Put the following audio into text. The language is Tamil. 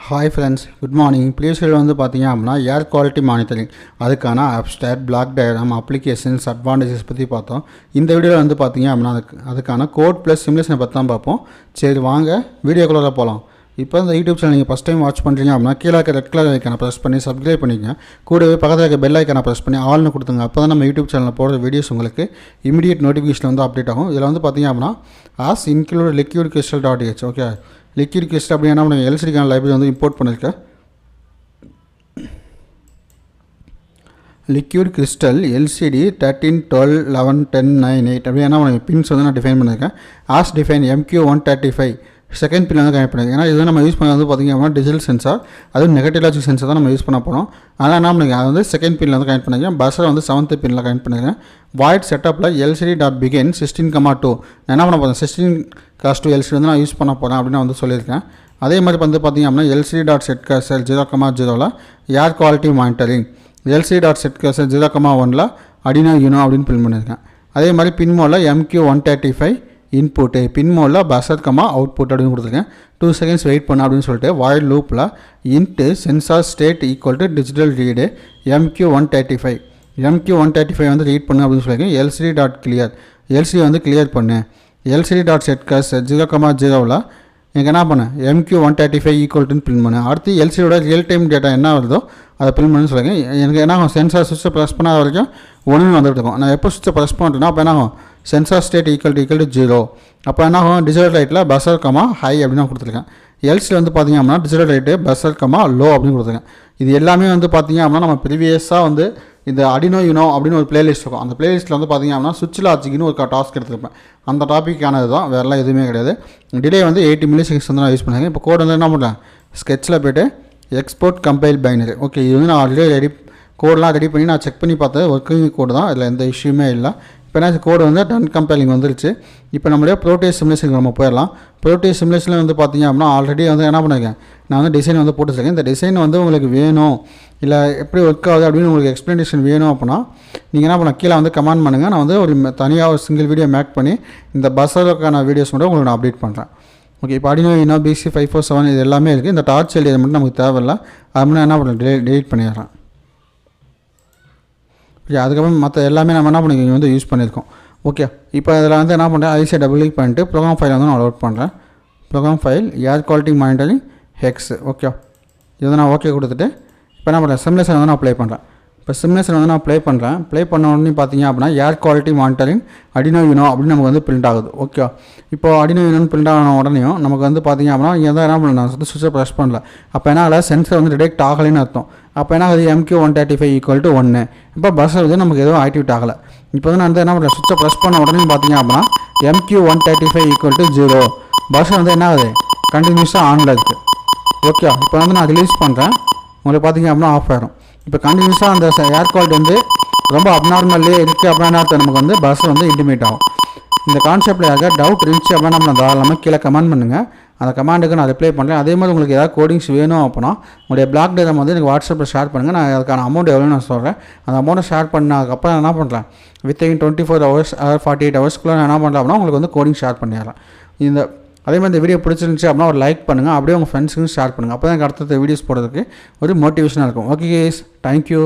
Hi friends, good morning. Previous video வந்து பாத்தீங்க அப்படினா ஏர் குவாலிட்டி மானிட்டரிங் அதுக்கான abstract, block diagram, applications, advantages பத்தி பார்த்தோம். இந்த வீடியோல வந்து பாத்தீங்க அப்படினா அதுக்கான கோட் ப்ளஸ் சிமுலேஷனை பத்தி தான் பார்ப்போம். சரி வாங்க வீடியோக்குள்ள போலாம். இப்போ இந்த யூடியூப் சேனல் நீங்கள் ஃபஸ்ட் டைம் வாட்ச் பண்ணுறீங்க அப்படின்னா கீழே இருக்க ரெட் கலர் ஐக்கானை ப்ரெஸ் பண்ணி சப்ஸ்கிரைப் பண்ணிக்கங்க. கூடவே பக்கத்தில் இருக்க பெல் ஐக்கானை ப்ரெஸ் பண்ணி ஆல்னு கொடுத்துங்க. அப்போ தான் நம்ம யூடியூப் சேனலில் போடுற வீடியோஸ் உங்களுக்கு இமீடியட் நோட்டிஃபிகேஷன் வந்து அப்டேட் ஆகும். இதில் வந்து பார்த்தீங்க அப்படின்னா as include liquid crystal .h okay. Liquid crystal அப்படின்னா நம்ம எல்சிடிக்கான லைப்ரரி வந்து இம்போர்ட் பண்ணியிருக்கேன். லிக்விட் கிறிஸ்டல் எல்சிடி 13 12 11 10 9 8 அப்படி என்ன பின்ஸ் வந்து நான் டிஃபைன் பண்ணியிருக்கேன். ஆஸ் டிஃபைன் MQ135 செகண்ட் பின் வந்து கனெக்ட் பண்ணியிருக்கேன். ஏன்னா இது நம்ம யூஸ் பண்ண வந்து பார்த்திங்க அப்படின்னா டிஜிட்டல் சென்சார், அதுவும் நெகட்டிவ் லாஜிக் சென்சார் தான் நம்ம யூஸ் பண்ண போகிறோம். அதனால் என்ன பண்ணிருக்கேன், அது வந்து செகண்ட் பின்னில் வந்து கனெக்ட் பண்ணியிருக்கேன். பஸ்ஸில் வந்து 7th பின்னில் கனெக்ட் பண்ணியிருக்கேன். வாய்ட் செட்டப்பில் LCD.begin 16,2 நான் என்ன பண்ண போகிறேன் 16:2 LCD வந்து நான் யூஸ் பண்ண போகிறேன் அப்படின்னு வந்து சொல்லியிருக்கேன். அதே மாதிரி வந்து பார்த்திங்க அப்படின்னா LCD.setcursor 0,0 ஏர் quality monitoring, LCD.setcursor 0,1 Arduino Uno அப்படின்னு பின் பண்ணியிருக்கேன். அதே மாதிரி பின் மோடில் MQ135 இன்புட்டு, பின் மோடில் பஸ்ஸர் அவுட்புட் அப்படின்னு கொடுத்துருக்கேன். 2 seconds வெயிட் பண்ண அப்படின்னு சொல்லிட்டு வாய்ட் லூப்பில் into sensor state equal to digital read MQ135 வந்து ரீட் பண்ணு அப்படின்னு சொல்லியிருக்கேன். LCD.clear LCD வந்து கிளியர் பண்ணு. LCD.setcursor 0,0 எனக்கு என்ன பண்ணேன் MQ135 ஈக்குவல்ட்டுன்னு பிரிண்ட் பண்ணேன். அடுத்து LCDயோட ரியல் டைம் டேட்டா என்ன வருதோ அதை பிரிண்ட் பண்ணு சொல்லியிருக்கேன். எனக்கு என்ன ஆகும், சென்சார் சுவிட்சை ப்ரெஸ் பண்ணாத வரைக்கும் ஒன்று வந்துட்டு இருக்கும். நான் எப்போ சுவிட்சை ப்ரெஸ் பண்ணுறேன்னா அப்போ என்ன ஆகும், சென்சார் ஸ்டேட் ஈக்குவல் டு 0. அப்போ என்ன ஆகும், டிஜிட்டல் லைட்டில் பஸ்ஸர் ஹை அப்படின்னு நான் கொடுத்துருக்கேன். LCD வந்து பார்த்திங்க அப்படின்னா டிஜிட்டல் லைட்டு பஸ்ஸர் லோ அப்படின்னு கொடுத்துருக்கேன். இது எல்லாமே வந்து பார்த்திங்க அப்படின்னா நம்ம ப்ரீவியஸாக வந்து இந்த Arduino Uno அப்படின்னு ஒரு பிளேலிஸ்ட் இருக்கும். அந்த பிளேலிஸ்ட்டில் வந்து பார்த்திங்க அப்படின்னா சுவிட்ச் லாஜிக்னு ஒரு டாஸ்க் எடுத்துருப்பேன். அந்த டாப்பிக்கானது தான், வேறெல்லாம் எதுவுமே கிடையாது. டிலே வந்து 80 milliseconds வந்து நான் யூஸ் பண்ணுறேன். இப்போ கோட் வந்து என்ன பண்ணுறேன், ஸ்கெட்சில் போய்ட்டு எக்ஸ்போர்ட் கம்பைல் பைனரி ஓகே. இது வந்து நான் ஆல்ரெடி கோடெலாம் ரெடி பண்ணி நான் செக் பண்ணி பார்த்தேன். ஒர்க்கிங் கோடு தான், இதில் எந்த இஷ்யூமே இல்லை. இப்போ என்ன கோடு வந்து டன் கம்பைலிங் வந்துருச்சு. இப்போ நம்மளுடைய ப்ரோட்டேஸ் சிமுலேஷனுக்கு நம்ம போயிடலாம். ப்ரோட்டேஸ் சிமுலேஷனில் வந்து பார்த்திங்க அப்படின்னா ஆல்ரெடி வந்து என்ன பண்ணியிருக்கேன், நான் வந்து டிசைன் வந்து போட்டுருக்கேன். இந்த டிசைன் வந்து உங்களுக்கு வேணும் இல்லை எப்படி ஒர்க் ஆகுது அப்படின்னு உங்களுக்கு எக்ஸ்ப்ளனேஷன் வேணும் அப்படின்னா நீங்கள் என்ன பண்ண கீழே வந்து கமெண்ட் பண்ணுங்கள். நான் வந்து ஒரு தனியாக ஒரு சிங்கிள் வீடியோ மேக் பண்ணி இந்த பஸ்ஸருக்கான வீடியோஸ் மட்டும் உங்களுக்கு நான் அப்டேட் பண்ணுறேன். ஓகே. இப்போ Arduino Uno BC547 இது எல்லாமே இருக்குது. இந்த டார்ச் எல்இடி மட்டும் நமக்கு தேவையில்லை. அது மட்டும் என்ன பண்ணுறேன் டெலீட் பண்ணிடுறேன். ஓகே. அதுக்கப்புறம் மற்ற எல்லாமே நம்ம என்ன பண்ணி வந்து யூஸ் பண்ணியிருக்கோம். ஓகே. இப்போ இதில் வந்து என்ன பண்ணுறேன், ஐசியை டபுள் கிளிக் பண்ணிட்டு ப்ரோக்ராம் ஃபைல் வந்து நான் லோட் பண்ணுறேன். Program file air quality monitoring hex okay. இது வந்து நான் ஓகே கொடுத்துட்டு இப்போ என்ன பண்ணுறேன், சிமுலேஷன் வந்து நான் ப்ளே பண்ணுறேன். இப்போ சிமுலேஷன் வந்து நான் ப்ளே பண்ணுறேன். ப்ளே பண்ண உடனே பார்த்தீங்க அப்படின்னா ஏர் குவாலிட்டி மானிட்டரிங் Arduino Uno அப்படின்னு நமக்கு வந்து பிரிண்ட் ஆகுது. ஓகே. இப்போ Arduino Uno பிரிண்ட் ஆன உடனேயும் நமக்கு வந்து பார்த்திங்க அப்படின்னா இங்கே தான் என்ன பண்ணல, நான் வந்து சுவிட்சை ப்ரெஸ் பண்ணல. அப்போ என்ன சென்சர் வந்து டிடெக்ட் ஆகலைன்னு அர்த்தம். அப்போ என்ன ஆகுது, MQ135 = 1. இப்போ பஸ்ஸர் வந்து நமக்கு எதுவும் ஆக்டிவேட் ஆகலை. இப்போ வந்து நான் வந்து என்ன பண்ணுறேன், சுவிட்சை ப்ரெஸ் பண்ண உடனே பார்த்தீங்க அப்படின்னா MQ135 = 0. பஸ்ஸர் வந்து என்ன ஆகுது, கண்டினியூஸாக ஆனில் இருக்குது. ஓகே. இப்போ வந்து நான் ரிலீஸ் பண்ணுறேன், உங்களுக்கு பார்த்திங்க அப்படின்னா ஆஃப் ஆகிடும். இப்போ கண்டினியூஸாக அந்த ஏர் குவாலிட்டி வந்து ரொம்ப அப்நார்மல்லே இருக்குது அப்படின்னா நமக்கு வந்து பஸ்ஸர் வந்து இன்டிமேட் ஆகும். இந்த கான்செப்டில் யாருக்காவது டவுட் இருந்துச்சு அப்படின்னா நம்ம தாராளமாக கீழே கமெண்ட் பண்ணுங்கள். அந்த கமெண்ட்டுக்கு நான் ரிப்ளை பண்ணுறேன். அதே மாதிரி உங்களுக்கு ஏதாவது கோடிங்ஸ் வேணும் அப்படின்னா உங்களுடைய பிளாக் டயக்ராம் வந்து எனக்கு வாட்ஸ்அப்பில் ஷேர் பண்ணுங்கள். நான் அதுக்கான அமௌண்ட் எவ்வளோ நான் சொல்கிறேன். அந்த அமௌண்ட்டை ஷேர் பண்ணதுக்கப்புறம் நான் என்ன பண்ணுறேன், வித்தின் 24 hours 48 hours நான் என்ன பண்ணுறேன் அப்படின்னா உங்களுக்கு வந்து கோடிங் ஷேர் பண்ணிடுறேன். அதே மாதிரி இந்த வீடியோ பிடிச்சிருந்துச்சு அப்படின்னா ஒரு லைக் பண்ணுங்கள். அப்படியே உங்கள் ஃப்ரெண்ட்ஸுக்கும் ஷேர் பண்ணுங்கள். அப்போ தான் எனக்கு அடுத்த வீடியோஸ் போடுறதுக்கு ஒரு மோட்டிவேஷனாக இருக்கும். Okay guys, thank you.